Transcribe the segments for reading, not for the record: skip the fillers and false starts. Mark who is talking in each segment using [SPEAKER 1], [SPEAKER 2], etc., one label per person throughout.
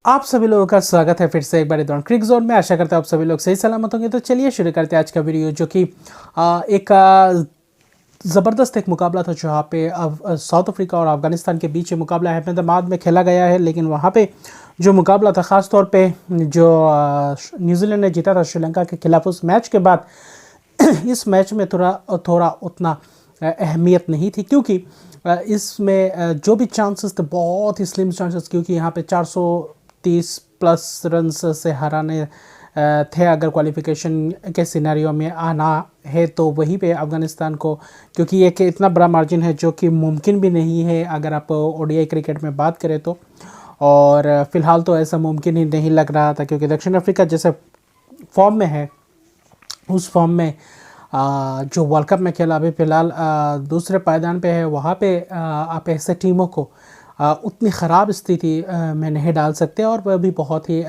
[SPEAKER 1] आप सभी लोगों का स्वागत है फिर से एक बार दौरान क्रिक जोन में। आशा करता हूँ आप सभी लोग सही सलामत होंगे। तो चलिए शुरू करते हैं आज का वीडियो, जो कि एक ज़बरदस्त एक मुकाबला था जहाँ पे साउथ अफ्रीका और अफगानिस्तान के बीच ये मुकाबला अहमदाबाद में खेला गया है। लेकिन वहाँ पे जो मुकाबला था, ख़ास तौर पे जो न्यूजीलैंड ने जीता था श्रीलंका के खिलाफ, उस मैच के बाद इस मैच में थोड़ा थोड़ा उतना अहमियत नहीं थी, क्योंकि इसमें जो भी चांसेस थे बहुत ही स्लिम चांसेस, क्योंकि यहाँ पे 430 प्लस रन्स से हराने थे। अगर क्वालिफिकेशन के सिनेरियो में आना है तो वहीं पे अफ़गानिस्तान को, क्योंकि ये कि इतना बड़ा मार्जिन है जो कि मुमकिन भी नहीं है अगर आप ओडीआई क्रिकेट में बात करें तो। और फ़िलहाल तो ऐसा मुमकिन ही नहीं लग रहा था, क्योंकि दक्षिण अफ्रीका जैसे फॉर्म में है, उस फॉर्म में जो वर्ल्ड कप में खेला अभी फ़िलहाल दूसरे पायदान पे है, वहाँ पे आप ऐसे टीमों को उतनी ख़राब स्थिति में नहीं डाल सकते। और वह भी बहुत ही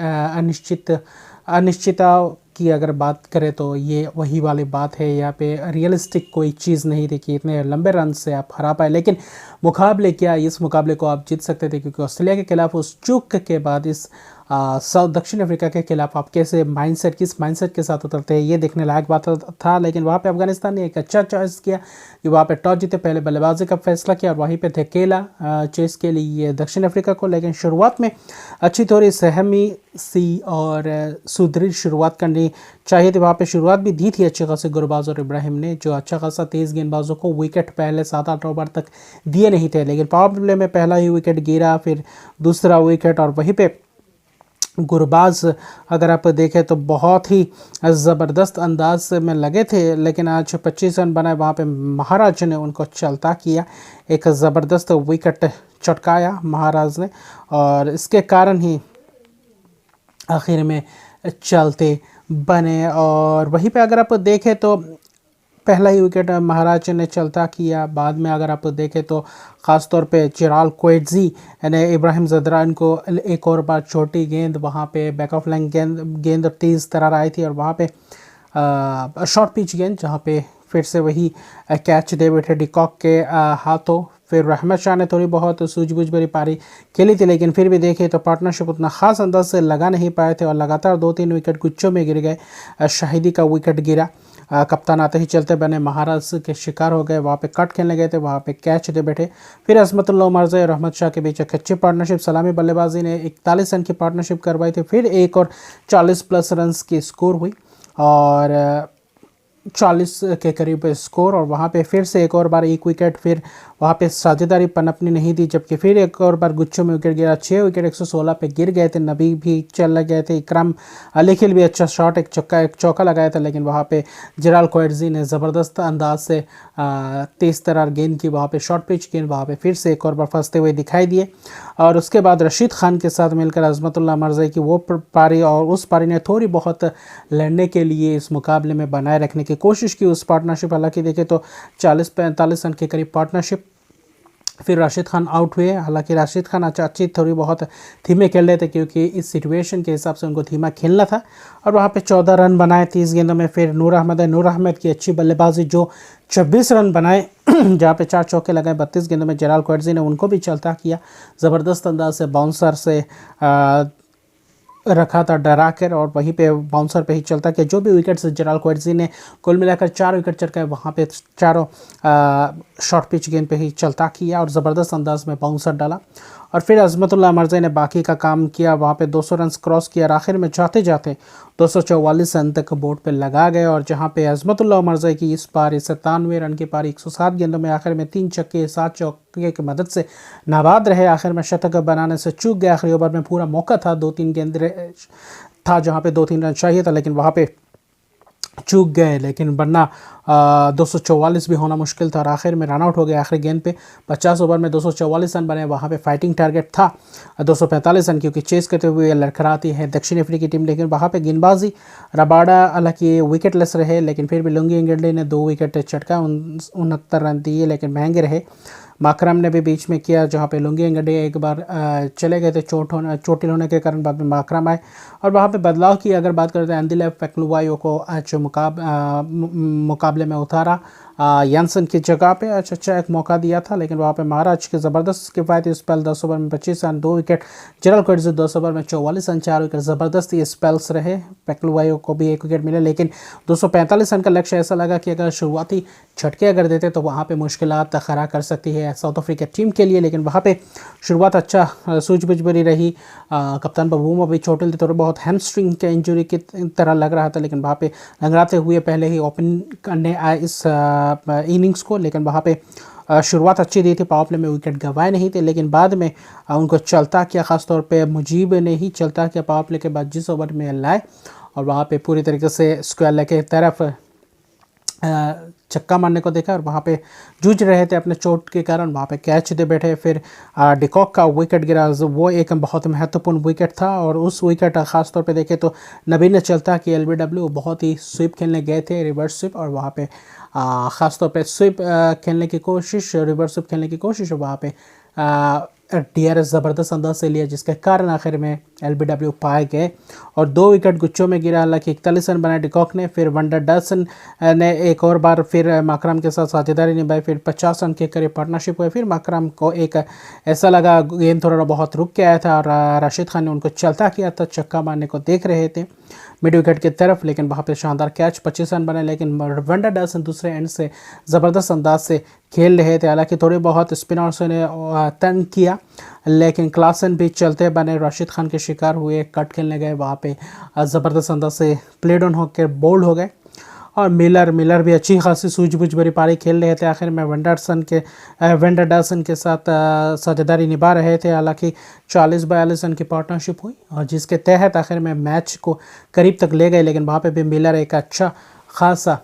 [SPEAKER 1] अनिश्चितता की अगर बात करें तो ये वही वाली बात है। यहाँ पे रियलिस्टिक कोई चीज़ नहीं थी कि इतने लंबे रन से आप हरा पाए। लेकिन मुकाबले क्या, इस मुकाबले को आप जीत सकते थे, क्योंकि ऑस्ट्रेलिया के खिलाफ उस चूक के बाद इस साउथ दक्षिण अफ्रीका के खिलाफ आप कैसे किस माइंडसेट के साथ उतरते हैं, ये देखने लायक बात था। लेकिन वहाँ पे अफगानिस्तान ने एक अच्छा चॉइस किया कि वहाँ पे टॉस जीते, पहले बल्लेबाजी का फैसला किया और वहीं पे धकेला चेस के लिए दक्षिण अफ्रीका को। लेकिन शुरुआत में अच्छी थोड़ी सहमी सी और सुदृढ़ शुरुआत करनी चाहिए थी। वहाँ पे शुरुआत भी दी थी अच्छे खासे गुरबाज और इब्राहिम ने, जो अच्छा खासा तेज़ गेंदबाजों को विकेट पहले 7-8 ओवर तक दिए नहीं थे। लेकिन पावर प्ले में पहला ही विकेट गिरा, फिर दूसरा विकेट, और वहीं पे गुरबाज अगर आप देखें तो बहुत ही ज़बरदस्त अंदाज में लगे थे। लेकिन आज 25 रन बनाए, वहाँ पे महाराज ने उनको चलता किया, एक ज़बरदस्त विकेट चटकाया महाराज ने, और इसके कारण ही आखिर में चलते बने। और वहीं पे अगर आप देखें तो पहला ही विकेट महाराज ने चलता किया। बाद में अगर आप देखें तो ख़ास तौर पे चिराल क्वेटजी ने इब्राहिम ज़दरान को एक और बार छोटी गेंद, वहाँ पे बैक ऑफ लाइन गेंद तेज़ तरार आई थी, और वहाँ पे शॉर्ट पिच गेंद, जहाँ पे फिर से वही कैच दे बैठे डिकॉक के हाथों। फिर रहमत शाह ने थोड़ी बहुत सूझबूझ भरी पारी खेली थी, लेकिन फिर भी देखें तो पार्टनरशिप उतना ख़ास अंदाज से लगा नहीं पाए थे, और लगातार 2-3 विकेट गुच्छों में गिर गए। शाहिदी का विकेट गिरा, कप्तान आते ही चलते बने, महाराज के शिकार हो गए। वहाँ पे कट खेलने गए थे, वहाँ पे कैच दे बैठे। फिर अजमतुल्लाह उमरज़ई और रहमत शाह के बीच एक अच्छी पार्टनरशिप, सलामी बल्लेबाजी ने 41 रन की पार्टनरशिप करवाई थी। फिर एक और 40 प्लस रन की स्कोर हुई, और 40 के करीब स्कोर, और वहाँ पे फिर से एक और बार एक विकेट, फिर वहाँ पे साझेदारी पनपनी नहीं दी, जबकि फिर एक और बार गुच्छों में विकेट गिरा। 6 विकेट 116 पे गिर गए थे। नबी भी चल गए थे, इकराम अलीखिल भी अच्छा शॉट, एक चौका लगाया था। लेकिन वहाँ पे जिराल क्वेटजी ने ज़बरदस्त अंदाज से तेज़ तरार गेंद की, वहाँ पे शॉर्ट पिच गेंद, वहाँ पे फिर से एक और बार फंसते हुए दिखाई दिए। और उसके बाद रशीद खान के साथ मिलकर अजमतुल्लाह उमरज़ई की वो पारी, और उस पारी ने थोड़ी बहुत लड़ने के लिए इस मुकाबले में बनाए रखने की कोशिश की। उस पार्टनरशिप, हालांकि देखें तो 40-45 रन के करीब पार्टनरशिप। फिर राशिद खान आउट हुए। हालांकि राशिद खान अच्छी थोड़ी बहुत धीमे खेल रहे थे, क्योंकि इस सिचुएशन के हिसाब से उनको धीमा खेलना था, और वहाँ पे 14 रन बनाए 30 गेंदों में। फिर नूर अहमद की अच्छी बल्लेबाजी, जो 26 रन बनाए जहाँ पे 4 चौके लगाए 32 गेंदों में। जलाल क्वेटजी ने उनको भी चलता किया, ज़बरदस्त अंदाज से बाउंसर से रखा था डरा कर, और वहीं पे बाउंसर पे ही चलता कि जो भी विकेट्स जलाल क्वेटजी ने कुल मिलाकर 4 विकेट चटकाए, वहाँ पे चारों शॉर्ट पिच गेंद पे ही चलता किया, और ज़बरदस्त अंदाज में बाउंसर डाला। और फिर अजमतुल्लाह उमरज़ई ने बाकी का काम किया, वहाँ पे 200 रन क्रॉस किया, और आखिर में जाते जाते 244 रन तक बोर्ड पे लगा गए। और जहाँ पे अजमतुल्लाह उमरज़ई की इस पारी 97 रन की पारी 107 गेंदों में आखिर में 3 छक्के 7 चौके की मदद से नाबाद रहे। आखिर में शतक बनाने से चूक गए। आखिरी ओवर में पूरा मौका था, 2-3 गेंद था जहाँ पे 2-3 रन चाहिए था, लेकिन वहाँ पे चूक गए। लेकिन वरना 244 भी होना मुश्किल था, और आखिर में रन आउट हो गए। आखिरी गेंद पे 50 ओवर में 244 रन बने। वहाँ पे फाइटिंग टारगेट था 245 रन, क्योंकि चेस करते हुए लड़खड़ाती है दक्षिण अफ्रीकी टीम। लेकिन वहाँ पे गेंदबाजी रबाडा हालांकि विकेटलेस रहे, लेकिन फिर भी लुंगी एंगडले ने 2 विकेट चटका, 69 रन दिए, लेकिन महंगे रहे। माकरम ने भी बीच में किया, जहाँ पे लुंगी एंगडे एक बार चले गए थे चोटिल होने के कारण, बाद में माकरम आए, और वहाँ पे बदलाव की अगर बात करते हैं अंदिल फैक्लुवायो को आज मुकाबले में उतारा। यानसन की जगह पे अच्छा एक मौका दिया था, लेकिन वहाँ पे महाराज के ज़बरदस्त किफ़ायती स्पेल 10 ओवर में 25 रन 2 विकेट। जेरल क्विंटज़ 10 ओवर में 44 रन 4 विकेट। ज़बरदस्त ये स्पेल्स रहे। पेक्लुवायो को भी 1 विकेट मिले, लेकिन 245 रन का लक्ष्य ऐसा लगा कि अगर शुरुआती झटके अगर देते तो वहाँ पे मुश्किलात खड़ा कर सकती है साउथ अफ्रीका टीम के लिए, लेकिन वहाँ पे शुरुआत अच्छा सूझबूझ भरी रही। कप्तान बबूमा भी चोटिल थे, थोड़े बहुत हैमस्ट्रिंग के इंजरी की तरह लग रहा था, लेकिन वहाँ पे लंगड़ाते हुए पहले ही ओपन करने आए इस इनिंग्स को, लेकिन वहाँ पे शुरुआत अच्छी दी थी। पावर प्ले में विकेट गंवाए नहीं थे, लेकिन बाद में उनको चलता किया, ख़ासतौर पे मुजीब ने ही चलता किया पावर प्ले के बाद जिस ओवर में लाए, और वहाँ पे पूरी तरीके से स्क्वायर लेग की तरफ छक्का मारने को देखा, और वहाँ पे जूझ रहे थे अपने चोट के कारण, वहाँ पे कैच दे बैठे। फिर डिकॉक का विकेट गिरा, वो एक बहुत महत्वपूर्ण विकेट था, और उस विकेट ख़ास तौर पे देखें तो नबील ने चलता कि एलबीडब्ल्यू बहुत ही स्वीप खेलने गए थे, रिवर्स स्वीप, और वहाँ पे ख़ास तौर पे स्वीप खेलने की कोशिश, रिवर्स स्वीप खेलने की कोशिश, वहाँ पे DRS ज़बरदस्त अंदाज से लिया, जिसके कारण आखिर में LBW पाए गए और 2 विकेट गुच्छों में गिरा। हालांकि 41 रन बनाए डिकॉक ने, फिर वंडर डसन ने एक और बार फिर माकरम के साथ साझेदारी निभाई, फिर 50 रन के करीब पार्टनरशिप हुए। फिर माकरम को एक ऐसा लगा गेंद थोड़ा बहुत रुक के आया था, और राशिद खान ने उनको चलता किया था, छक्का मारने को देख रहे थे मिड विकेट की तरफ, लेकिन वहाँ पे शानदार कैच 25 रन बने। लेकिन वंडर डसन दूसरे एंड से ज़बरदस्त अंदाज से खेल रहे थे। हालांकि थोड़े बहुत स्पिनर्स ने तंग किया, लेकिन क्लासन भी चलते बने, राशिद खान के शिकार हुए, कट खेलने गए, वहाँ पे ज़बरदस्त अंदाज से प्ले डाउन होकर बोल्ड हो गए। और मिलर भी अच्छी खासी सूझबूझ भरी पारी खेल रहे थे। आखिर में वेंडर डसन के साथ साझेदारी निभा रहे थे। हालांकि 40-42 रन की पार्टनरशिप हुई, और जिसके तहत आखिर में मैच को करीब तक ले गए, लेकिन वहाँ पे भी मिलर एक अच्छा खासा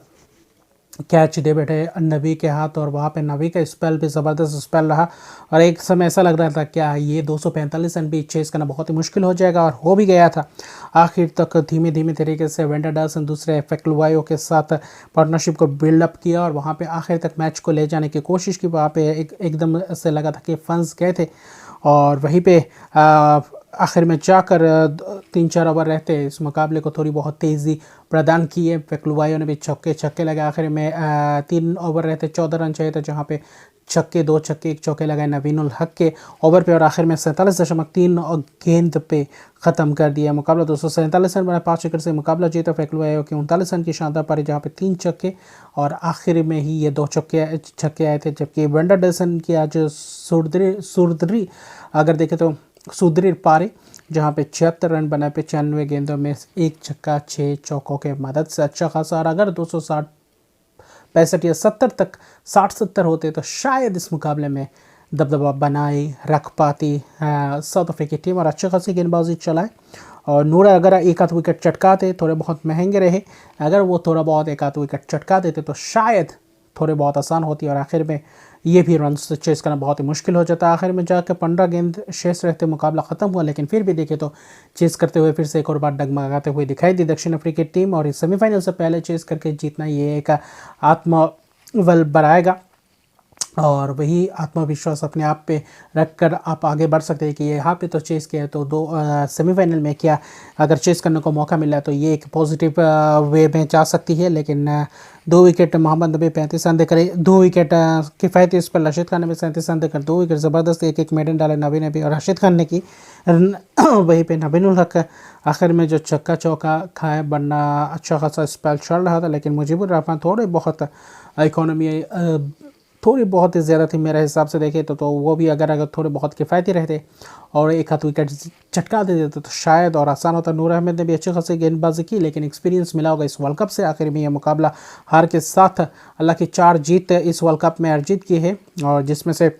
[SPEAKER 1] कैच दे बैठे नबी के हाथ, और वहाँ पे नबी का स्पेल भी ज़बरदस्त स्पेल रहा, और एक समय ऐसा लग रहा था क्या ये 245 रन भी चेस करना बहुत ही मुश्किल हो जाएगा, और हो भी गया था। आखिर तक धीमे धीमे तरीके से वेंडर डसन दूसरे पेक्लुवायो के साथ पार्टनरशिप को बिल्डअप किया, और वहाँ पे आखिर तक मैच को ले जाने की कोशिश की। वहाँ पे एकदम से लगा था कि फंस गए थे, और वहीं पे आखिर में जाकर 3-4 ओवर रहते इस मुकाबले को थोड़ी बहुत तेज़ी प्रदान की है। पेक्लुवायो ने भी छक्के लगे। आखिर में 3 ओवर रहते 14 रन चाहिए था, जहाँ पे 2 छक्के 1 चौके लगाए नवीनुल हक के ओवर पे, और आखिर में 47.3 गेंद पे ख़त्म कर दिया मुकाबला। 247 रन बना, 5 विकेट से मुकाबला जीता। पेक्लुवायो की 39 रन की शानदार पारी, जहाँ पे 3 छक्के और आखिर में ही ये 2 छक्के आए थे। जबकि वेंडर डसन की आज सुरदरी अगर देखें तो सुदृढ़ पारी, जहाँ पे 76 रन बनाए 95 गेंदों में 1 छक्का 6 चौकों के मदद से अच्छा खासा। और अगर 260 65 या 70 तक 60-70 होते तो शायद इस मुकाबले में दबदबा बनाए रख पाती साउथ अफ्रीकी टीम, और अच्छी खासी गेंदबाजी चलाए। और नूरा अगर एक आध विकेट चटकाते, थोड़े बहुत महंगे रहे, अगर वो थोड़ा बहुत एक आध विकेट चटका देते तो शायद थोड़े बहुत आसान होती, और आखिर में ये भी रन चेस करना बहुत ही मुश्किल हो जाता। आखिर में जाकर 15 गेंद शेष रहते मुकाबला ख़त्म हुआ, लेकिन फिर भी देखे तो चेस करते हुए फिर से एक और बार डगमगाते हुए दिखाई दी दक्षिण अफ्रीकी टीम, और इस सेमीफाइनल से पहले चेस करके जीतना ये एक आत्मबल बढ़ाएगा, और वही आत्मविश्वास अपने आप पे रख कर आप आगे बढ़ सकते हैं कि यहाँ पे तो चेस किया है, तो सेमीफाइनल में क्या अगर चेस करने को मौका मिला तो ये एक पॉजिटिव वे में जा सकती है। लेकिन 2 विकेट मोहम्मद नबी 35 रन देकर, 2 विकेट किफ़ायती इस पर रशीद खान ने भी 37 रन देकर 2 विकेट ज़बरदस्त एक मेडन डाले नबी ने भी, और रशीद खान ने की वहीं पे नबीनुल हक आखिर में जो छक्का चौका खाए, बनना अच्छा खासा स्पेल चल रहा था, लेकिन मुजीबुर रहमान थोड़े बहुत इकोनॉमी थोड़ी बहुत ही ज़्यादा थी मेरे हिसाब से देखें तो वो भी अगर थोड़े बहुत किफ़ायती रहते और एक हाथ विकेट चटका दे देते तो शायद और आसान होता। नूर अहमद ने भी अच्छी खासी गेंदबाजी की, लेकिन एक्सपीरियंस मिला होगा इस वर्ल्ड कप से। आखिर में यह मुकाबला हार के साथ अल्लाह की 4 जीत इस वर्ल्ड कप में अर्जित की है, और जिसमें से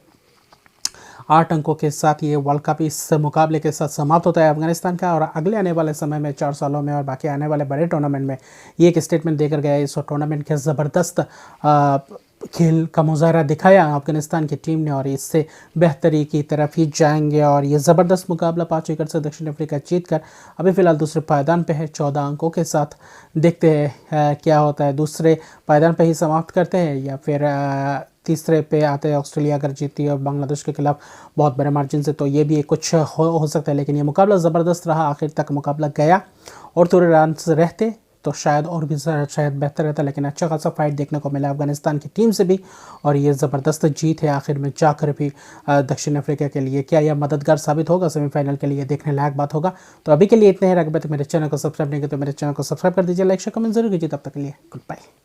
[SPEAKER 1] 8 अंकों के साथ ये वर्ल्ड कप इस मुकाबले के साथ समाप्त होता है अफगानिस्तान का। और अगले आने वाले समय में 4 सालों में और बाकी आने वाले बड़े टूर्नामेंट में ये एक स्टेटमेंट देकर गया इस टूर्नामेंट के ज़बरदस्त खेल का मुजाहरा दिखाया अफगानिस्तान की टीम ने, और इससे बेहतरी की तरफ ही जाएंगे। और ये ज़बरदस्त मुकाबला 5 विकेट से दक्षिण अफ्रीका जीत कर अभी फ़िलहाल दूसरे पायदान पे है 14 अंकों के साथ। देखते हैं क्या होता है, दूसरे पायदान पे ही समाप्त करते हैं या फिर तीसरे पे आते हैं। ऑस्ट्रेलिया अगर जीती और बांग्लादेश के खिलाफ बहुत बड़े मार्जिन से, तो ये भी कुछ हो सकता है। लेकिन ये मुकाबला ज़बरदस्त रहा, आखिर तक मुकाबला गया और थोड़े रन रहते तो शायद और भी शायद बेहतर रहता, लेकिन अच्छा खासा फाइट देखने को मिला अफगानिस्तान की टीम से भी और ये ज़बरदस्त जीत है आखिर में जाकर भी दक्षिण अफ्रीका के लिए। क्या यह मददगार साबित होगा सेमीफाइनल के लिए, देखने लायक बात होगा। तो अभी के लिए इतने ही, अगर मेरे चैनल को सब्सक्राइब नहीं किया तो मेरे चैनल को सब्सक्राइब कर दीजिए, लाइक शेयर कमेंट जरूर कीजिए। तब तक के लिए गुड बाय।